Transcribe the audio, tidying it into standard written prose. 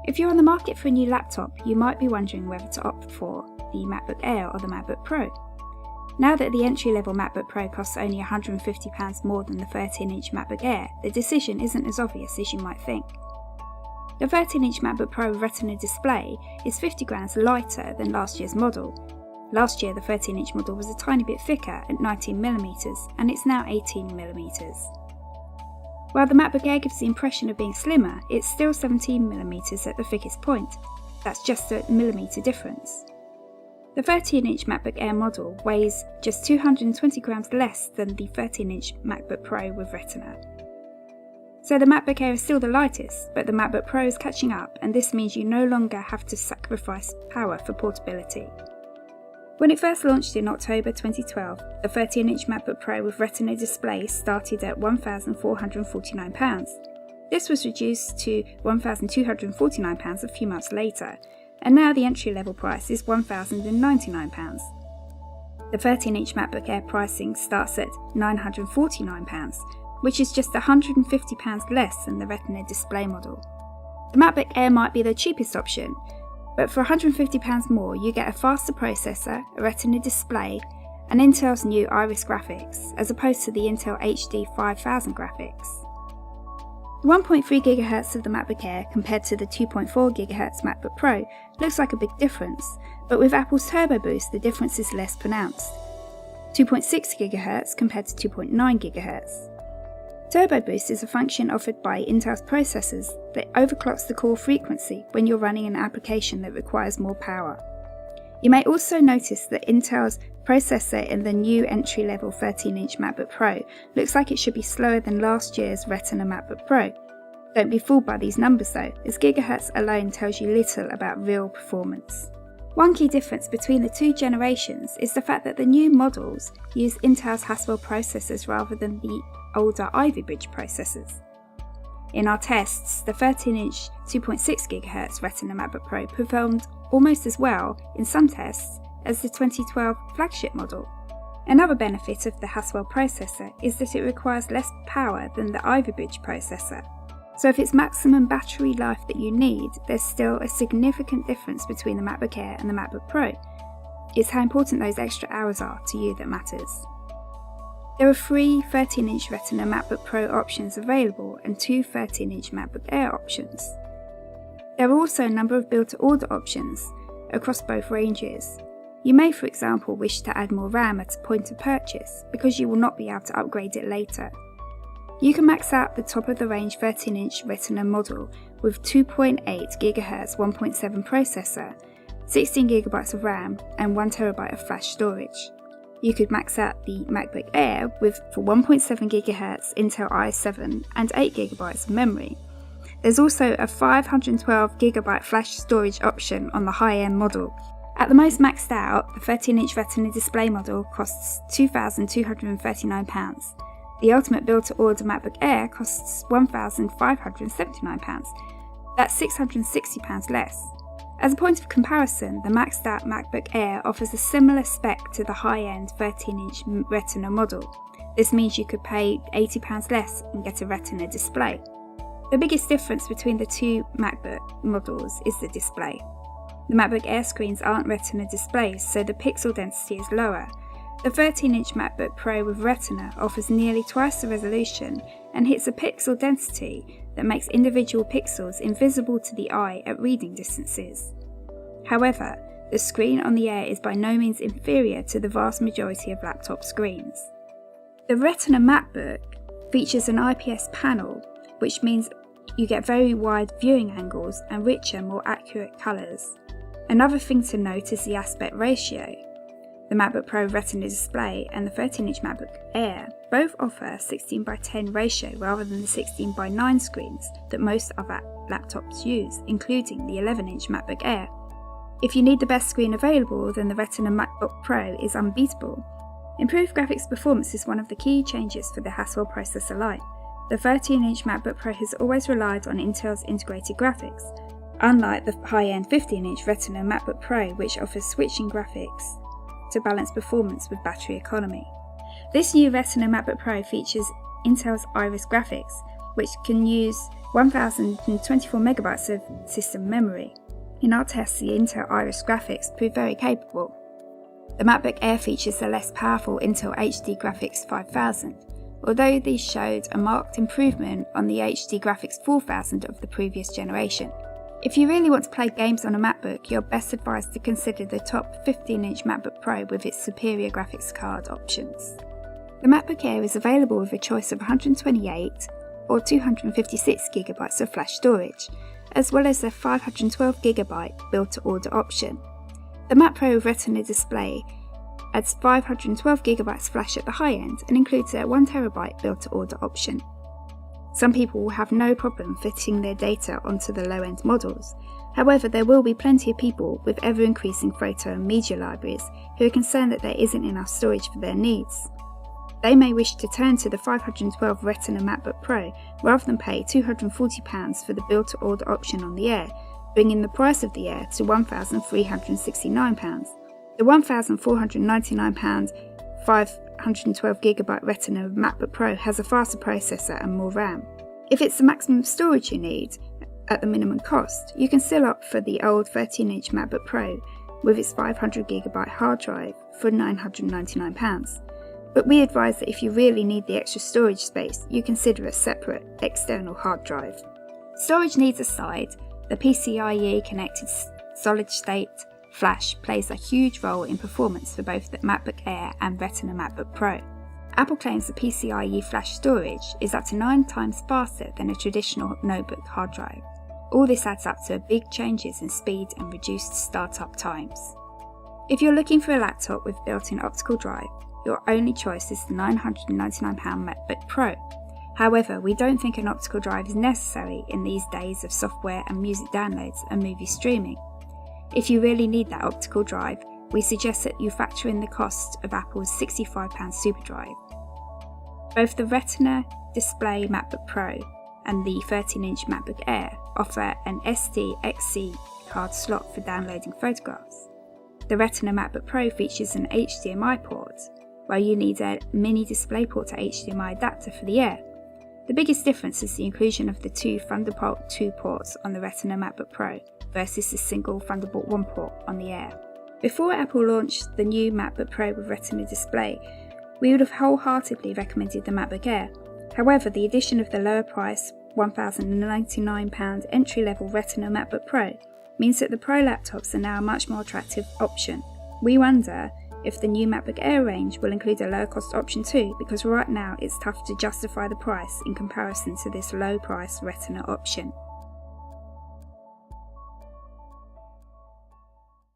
If you're on the market for a new laptop, you might be wondering whether to opt for the MacBook Air or the MacBook Pro. Now that the entry-level MacBook Pro costs only £150 more than the 13-inch MacBook Air, the decision isn't as obvious as you might think. The 13-inch MacBook Pro with Retina display is 50 grams lighter than last year's model. Last year the 13-inch model was a tiny bit thicker at 19mm and it's now 18mm. While the MacBook Air gives the impression of being slimmer, it's still 17mm at the thickest point. That's just a millimetre difference. The 13-inch MacBook Air model weighs just 220 grams less than the 13-inch MacBook Pro with Retina. So the MacBook Air is still the lightest, but the MacBook Pro is catching up, and this means you no longer have to sacrifice power for portability. When it first launched in October 2012, the 13-inch MacBook Pro with Retina display started at £1,449. This was reduced to £1,249 a few months later, and now the entry-level price is £1,099. The 13-inch MacBook Air pricing starts at £949, which is just £150 less than the Retina display model. The MacBook Air might be the cheapest option, but for £150 more you get a faster processor, a Retina display, and Intel's new Iris graphics, as opposed to the Intel HD 5000 graphics. The 1.3 GHz of the MacBook Air compared to the 2.4 GHz MacBook Pro looks like a big difference, but with Apple's Turbo Boost the difference is less pronounced. 2.6 GHz compared to 2.9 GHz. Turbo Boost is a function offered by Intel's processors that overclocks the core frequency when you're running an application that requires more power. You may also notice that Intel's processor in the new entry-level 13-inch MacBook Pro looks like it should be slower than last year's Retina MacBook Pro. Don't be fooled by these numbers though, as gigahertz alone tells you little about real performance. One key difference between the two generations is the fact that the new models use Intel's Haswell processors rather than the older Ivy Bridge processors. In our tests, the 13-inch 2.6 GHz Retina MacBook Pro performed almost as well in some tests as the 2012 flagship model. Another benefit of the Haswell processor is that it requires less power than the Ivy Bridge processor. So if it's maximum battery life that you need, there's still a significant difference between the MacBook Air and the MacBook Pro. It's how important those extra hours are to you that matters. There are 3 13-inch Retina MacBook Pro options available and 2 13-inch MacBook Air options. There are also a number of build-to-order options across both ranges. You may, for example, wish to add more RAM at a point of purchase because you will not be able to upgrade it later. You can max out the top-of-the-range 13-inch Retina model with 2.8 GHz 1.7 processor, 16GB of RAM and 1TB of flash storage. You could max out the MacBook Air for 1.7 GHz Intel i7 and 8GB of memory. There's also a 512GB flash storage option on the high-end model. At the most maxed out, the 13-inch Retina display model costs £2,239. The ultimate build-to-order MacBook Air costs £1,579. That's £660 less. As a point of comparison, the maxed out MacBook Air offers a similar spec to the high-end 13-inch Retina model. This means you could pay £80 less and get a Retina display. The biggest difference between the two MacBook models is the display. The MacBook Air screens aren't Retina displays, so the pixel density is lower. The 13-inch MacBook Pro with Retina offers nearly twice the resolution and hits a pixel density that makes individual pixels invisible to the eye at reading distances. However, the screen on the Air is by no means inferior to the vast majority of laptop screens. The Retina MacBook features an IPS panel, which means you get very wide viewing angles and richer, more accurate colours. Another thing to note is the aspect ratio. The MacBook Pro Retina display and the 13-inch MacBook Air both offer a 16:10 ratio rather than the 16:9 screens that most other laptops use, including the 11-inch MacBook Air. If you need the best screen available, then the Retina MacBook Pro is unbeatable. Improved graphics performance is one of the key changes for the Haswell processor line. The 13-inch MacBook Pro has always relied on Intel's integrated graphics, unlike the high-end 15-inch Retina MacBook Pro, which offers switching graphics to balance performance with battery economy. This new Retina MacBook Pro features Intel's Iris graphics, which can use 1024 megabytes of system memory. In our tests, the Intel Iris graphics proved very capable. The MacBook Air features the less powerful Intel HD Graphics 5000, although these showed a marked improvement on the HD Graphics 4000 of the previous generation. If you really want to play games on a MacBook, you're best advised to consider the top 15-inch MacBook Pro with its superior graphics card options. The MacBook Air is available with a choice of 128 or 256GB of flash storage, as well as a 512GB build-to-order option. The Mac Pro with Retina display adds 512GB flash at the high end and includes a 1TB build-to-order option. Some people will have no problem fitting their data onto the low-end models. However, there will be plenty of people with ever-increasing photo and media libraries who are concerned that there isn't enough storage for their needs. They may wish to turn to the 512 Retina MacBook Pro rather than pay £240 for the build-to-order option on the Air, bringing the price of the Air to £1,369. The £1,499 512GB Retina MacBook Pro has a faster processor and more RAM. If it's the maximum storage you need at the minimum cost, you can still opt for the old 13-inch MacBook Pro with its 500GB hard drive for £999. But we advise that if you really need the extra storage space, you consider a separate external hard drive. Storage needs aside, the PCIe connected solid-state flash plays a huge role in performance for both the MacBook Air and Retina MacBook Pro. Apple claims the PCIe flash storage is up to 9 times faster than a traditional notebook hard drive. All this adds up to big changes in speed and reduced startup times. If you're looking for a laptop with built-in optical drive, your only choice is the £999 MacBook Pro. However, we don't think an optical drive is necessary in these days of software and music downloads and movie streaming. If you really need that optical drive, we suggest that you factor in the cost of Apple's £65 SuperDrive. Both the Retina display MacBook Pro and the 13-inch MacBook Air offer an SD-XC card slot for downloading photographs. The Retina MacBook Pro features an HDMI port, while you need a mini DisplayPort to HDMI adapter for the Air. The biggest difference is the inclusion of the two Thunderbolt 2 ports on the Retina MacBook Pro versus the single Thunderbolt 1 port on the Air. Before Apple launched the new MacBook Pro with Retina display, we would have wholeheartedly recommended the MacBook Air. However, the addition of the lower price £1,099 entry-level Retina MacBook Pro means that the Pro laptops are now a much more attractive option. We wonder if the new MacBook Air range will include a lower cost option too, because right now it's tough to justify the price in comparison to this low price Retina option.